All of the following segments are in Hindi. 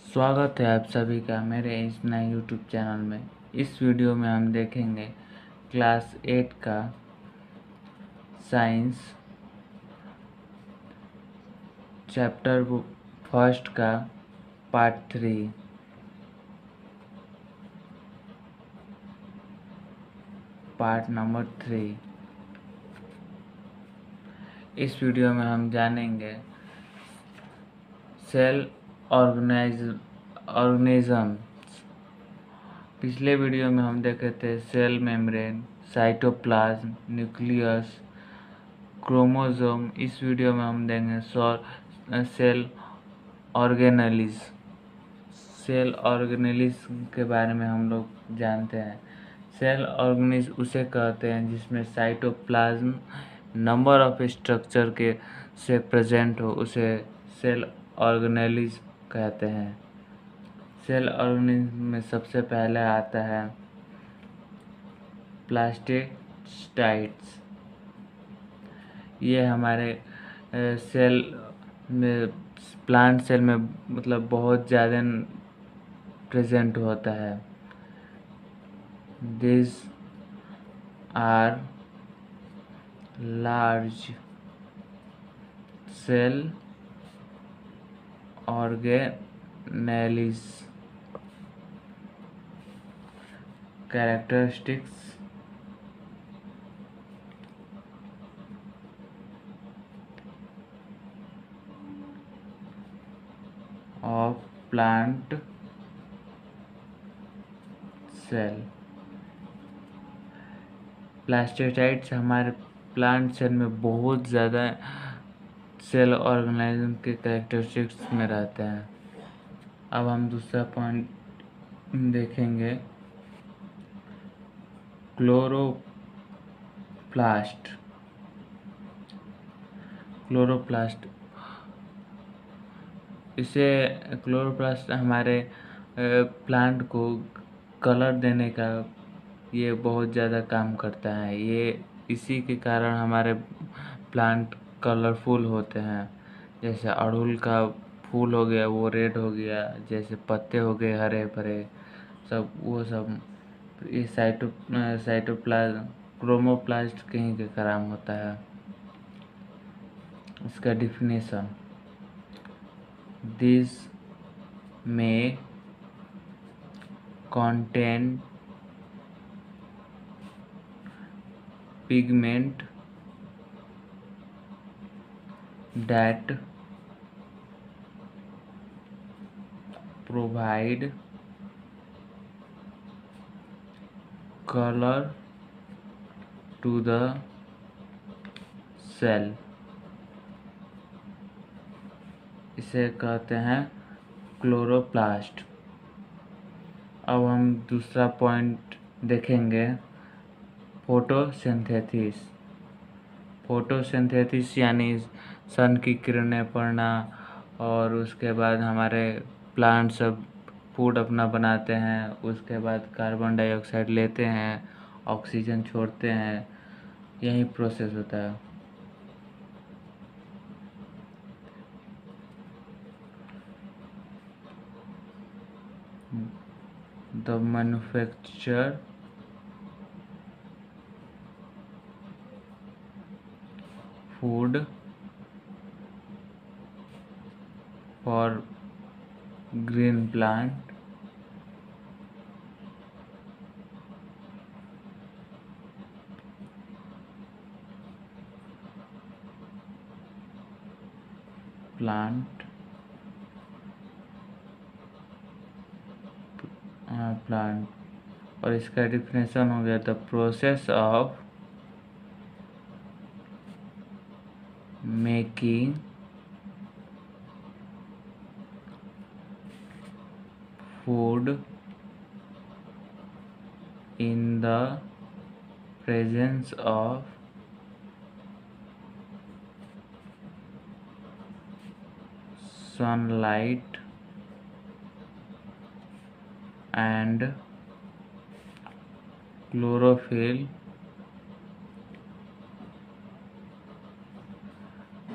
स्वागत है आप सभी का मेरे इस नए YouTube चैनल में। इस वीडियो में हम देखेंगे क्लास 8 का साइंस चैप्टर फर्स्ट का पार्ट 3। Part number 3। इस वीडियो में हम जानेंगे सेल ऑर्गेनिज्म। पिछले वीडियो में हम देखे थे cell membrane, cytoplasm, nucleus, chromosome. इस वीडियो में हम देंगे सेल ऑर्गेनेलिज। सेल ऑर्गेनेलिज के बारे में हम लोग जानते हैं। सेल ऑर्गेनिज उसे कहते हैं जिसमें साइटोप्लाज्म नंबर ऑफ स्ट्रक्चर के से प्रेजेंट हो, उसे सेल ऑर्गेनेलिज कहते हैं। सेल ऑर्गेनिज में सबसे पहले आता है प्लास्टिडाइट्स। ये हमारे सेल में, प्लांट सेल में मतलब बहुत ज़्यादा प्रेजेंट होता है। This are large cell organelles. Characteristics of plant cell. Plastids हमारे प्लांट सेल में बहुत ज़्यादा सेल ऑर्गेनिज्म के कैरेक्टरिस्टिक्स में रहते हैं। अब हम दूसरा पॉइंट देखेंगे, क्लोरोप्लास्ट। क्लोरोप्लास्ट इसे क्लोरोप्लास्ट हमारे प्लांट को कलर देने का ये बहुत ज़्यादा काम करता है। ये इसी के कारण हमारे प्लांट कलरफुल होते हैं। जैसे अड़हुल का फूल हो गया वो रेड हो गया, जैसे पत्ते हो गए हरे भरे, सब वो सब ये साइटोप्लाज्म क्रोमोप्लास्ट कहीं के काम होता है। इसका डिफिनेशन, दिस में contain pigment that provide color to the cell। इसे कहते हैं क्लोरोप्लास्ट। अब हम दूसरा पॉइंट देखेंगे, फोटोसिंथेसिस। फोटोसिंथेसिस यानी सन की किरणें पड़ना, और उसके बाद हमारे प्लांट सब फूड अपना बनाते हैं। उसके बाद कार्बन डाइऑक्साइड लेते हैं, ऑक्सीजन छोड़ते हैं, यही प्रोसेस होता है। The manufacture food for green plant plant. और इसका डिफिनेशन हो गया, the process of making food in the presence of sunlight and chlorophyll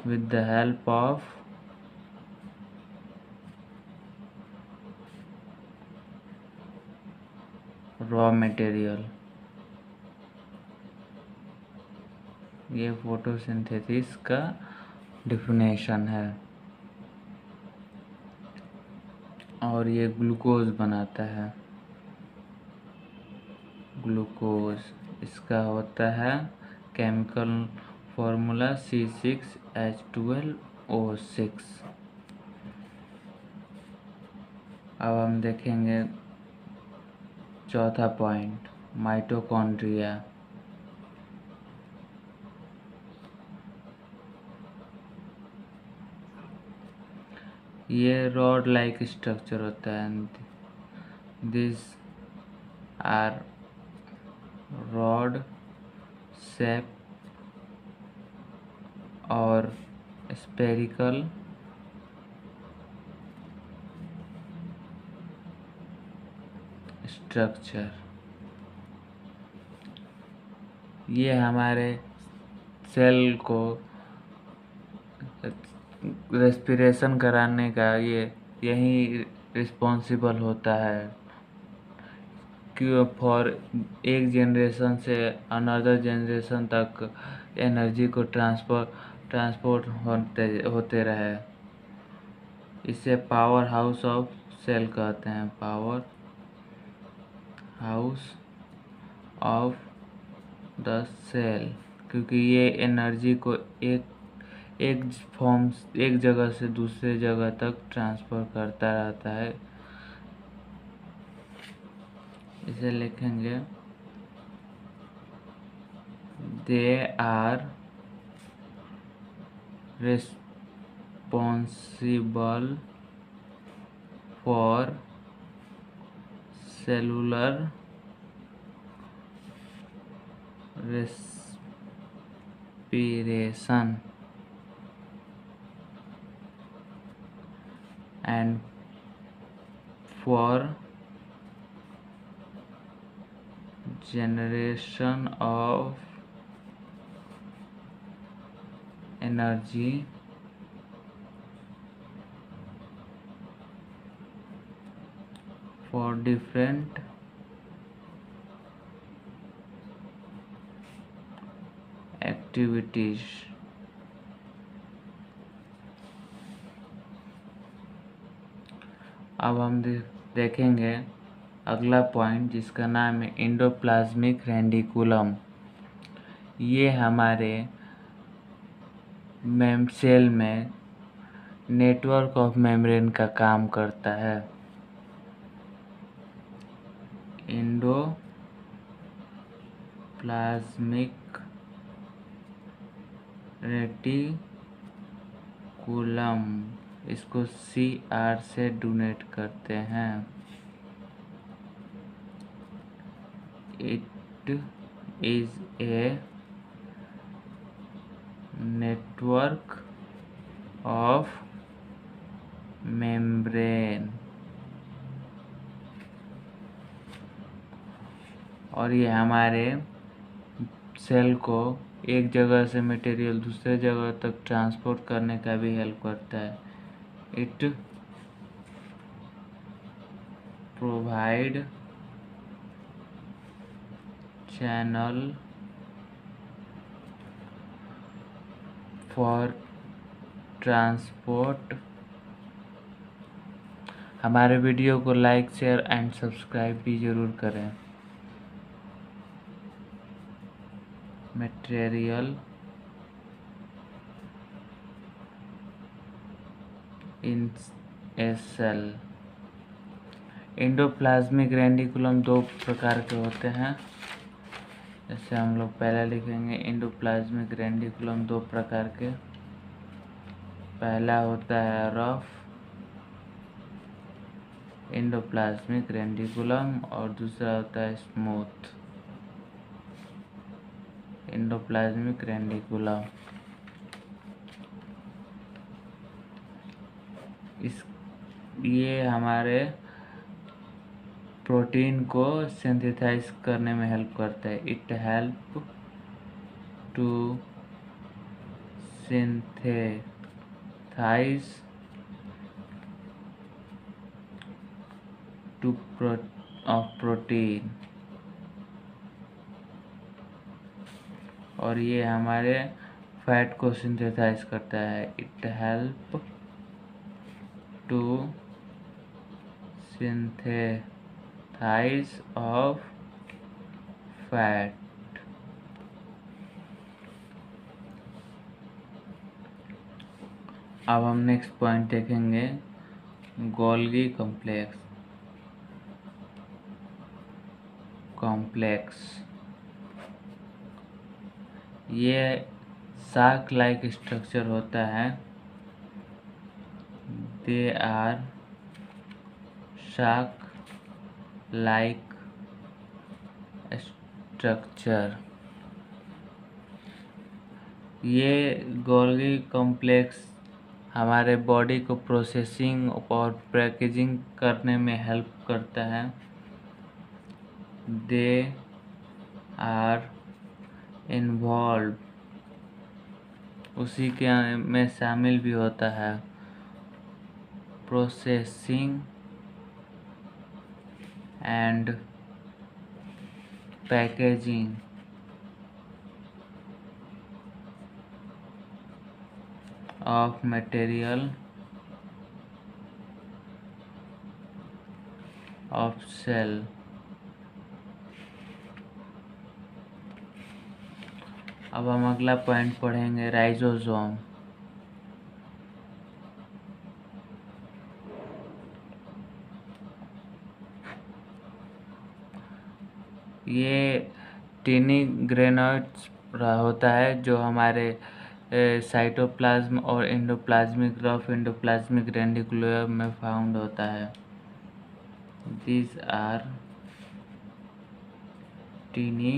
with the help of raw material. ये फोटोसिंथेसिस का डिफिनेशन है। और ये ग्लूकोज बनाता है, ग्लूकोज। इसका होता है केमिकल फॉर्मूला C6H12O6। अब हम देखेंगे चौथा पॉइंट, माइटोकॉन्ड्रिया। ये रॉड लाइक स्ट्रक्चर होता है। दिस आर रॉड शेप और स्पेरिकल स्ट्रक्चर। ये हमारे सेल को रेस्पिरेशन कराने का यही रिस्पॉन्सिबल होता है कि फॉर एक जनरेशन से अनदर जनरेशन तक एनर्जी को ट्रांसपोर्ट होते रहे। इसे पावर हाउस ऑफ सेल कहते हैं, power house of the cell, क्योंकि ये एनर्जी को एक जगह से दूसरे जगह तक ट्रांसफर करता रहता है। इसे लिखेंगे, they are responsible for cellular respiration and for generation of energy for different activities। अब हम देखेंगे अगला पॉइंट, जिसका नाम है एंडोप्लाज्मिक रेटिकुलम। ये हमारे सेल में नेटवर्क ऑफ मेम्ब्रेन का काम करता है। एंडोप्लाज्मिक रेटिकुलम, इसको CR से डोनेट करते हैं। It is a network of membrane. और ये हमारे सेल को एक जगह से मटेरियल दूसरे जगह तक ट्रांसपोर्ट करने का भी हेल्प करता है। It provide channel for transport. हमारे वीडियो को लाइक, शेयर एंड सब्सक्राइब भी जरूर करें। Material in a cell. Endoplasmic reticulum दो प्रकार के होते हैं। जैसे हम लोग पहले लिखेंगे, एंडोप्लाज्मिक रेटिकुलम दो प्रकार के। पहला होता है रफ एंडोप्लाज्मिक रेटिकुलम और दूसरा होता है स्मूथ एंडोप्लाज्मिक रेटिकुलम। ये हमारे प्रोटीन को सिंथेसाइज करने में हेल्प करता है। It help to synthesize of protein. और ये हमारे फैट को सिंथेसाइज करता है। It help to synthesize of fat. अब हम नेक्स्ट पॉइंट देखेंगे, गोल्गी कॉम्प्लेक्स। ये शार्क लाइक स्ट्रक्चर होता है। They are shark like structure. ये गोल्गी कॉम्प्लेक्स हमारे बॉडी को प्रोसेसिंग और पैकेजिंग करने में हेल्प करता है। दे आर इन्वॉल्व, उसी के में शामिल भी होता है processing and packaging of material of cell। अब हम अगला पॉइंट पढ़ेंगे, राइजोसोम। ये टिनी ग्रेनाइट्स होता है जो हमारे साइटोप्लाज्म और एंडोप्लाज्मिक रफ एंडोप्लाज्मिक रेटिकुलम में फाउंड होता है। These are टिनी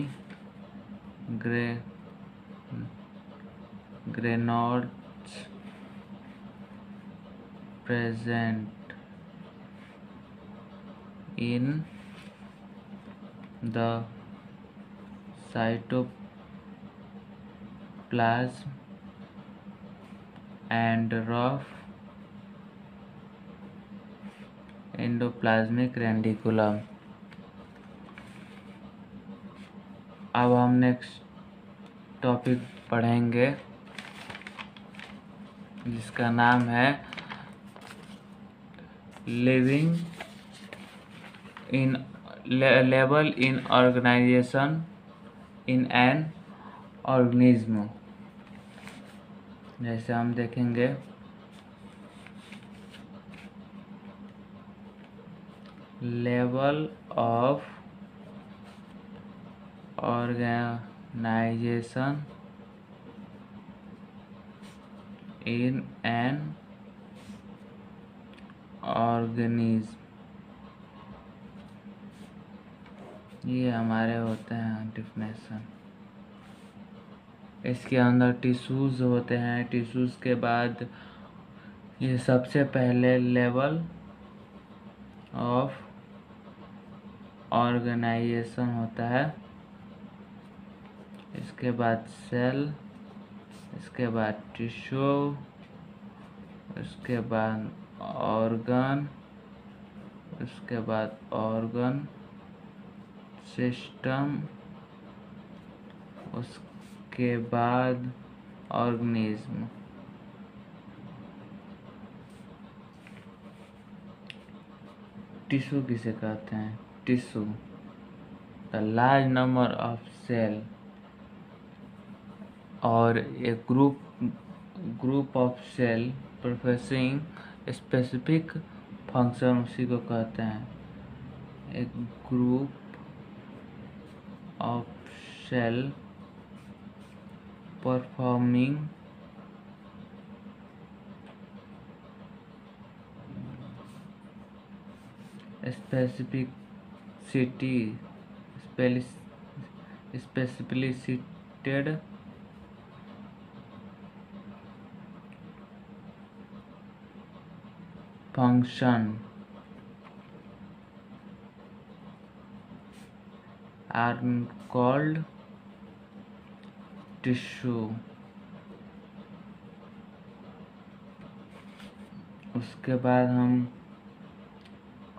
granites present in the cytoplasm and rough endoplasmic reticulum। अब हम नेक्स्ट टॉपिक पढ़ेंगे जिसका नाम है living in level in organisation in an organism. जैसे हम देखेंगे, level of organisation in an organism. ये हमारे होते हैं डिफिनेशन। इसके अंदर टिश्यूज होते हैं। टिश्यूज के बाद ये सबसे पहले लेवल ऑफ ऑर्गेनाइजेशन होता है, इसके बाद सेल, इसके बाद टिश्यू, इसके बाद ऑर्गन, इसके बाद ऑर्गन सिस्टम, उसके बाद ऑर्गेनिज्म। टिश्यू किसे कहते हैं? Tissue the large number of cell और a group of cell performing specific function, उसी को कहते हैं। एक group of cell performing specificity function are called tissue। उसके बाद हम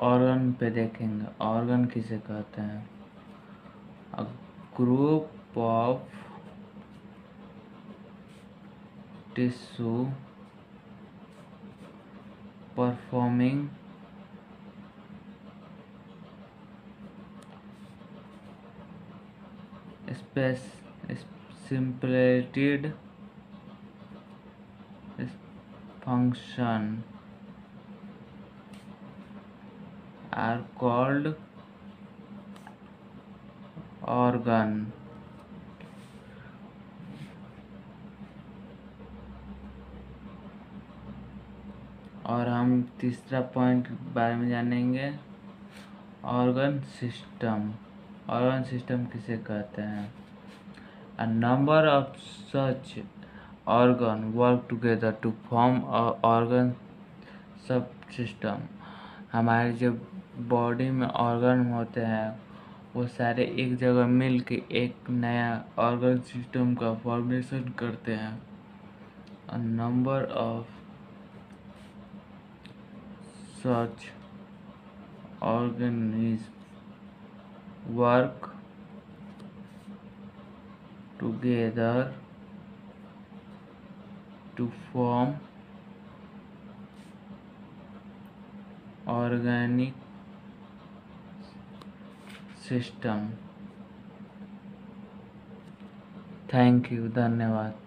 ऑर्गन पे देखेंगे। ऑर्गन किसे कहते हैं? A group of tissue performing simulated function are called organ। और हम तीसरा पॉइंट के बारे में जानेंगे, ऑर्गन सिस्टम। ऑर्गन सिस्टम किसे कहते हैं? A number of such organs work together to form a organ subsystem। हमारे जो बॉडी में ऑर्गन होते हैं वो सारे एक जगह मिल के एक नया ऑर्गन सिस्टम का फॉर्मेशन करते हैं। A number of such organisms work together to form organic system। Thank you, धन्यवाद।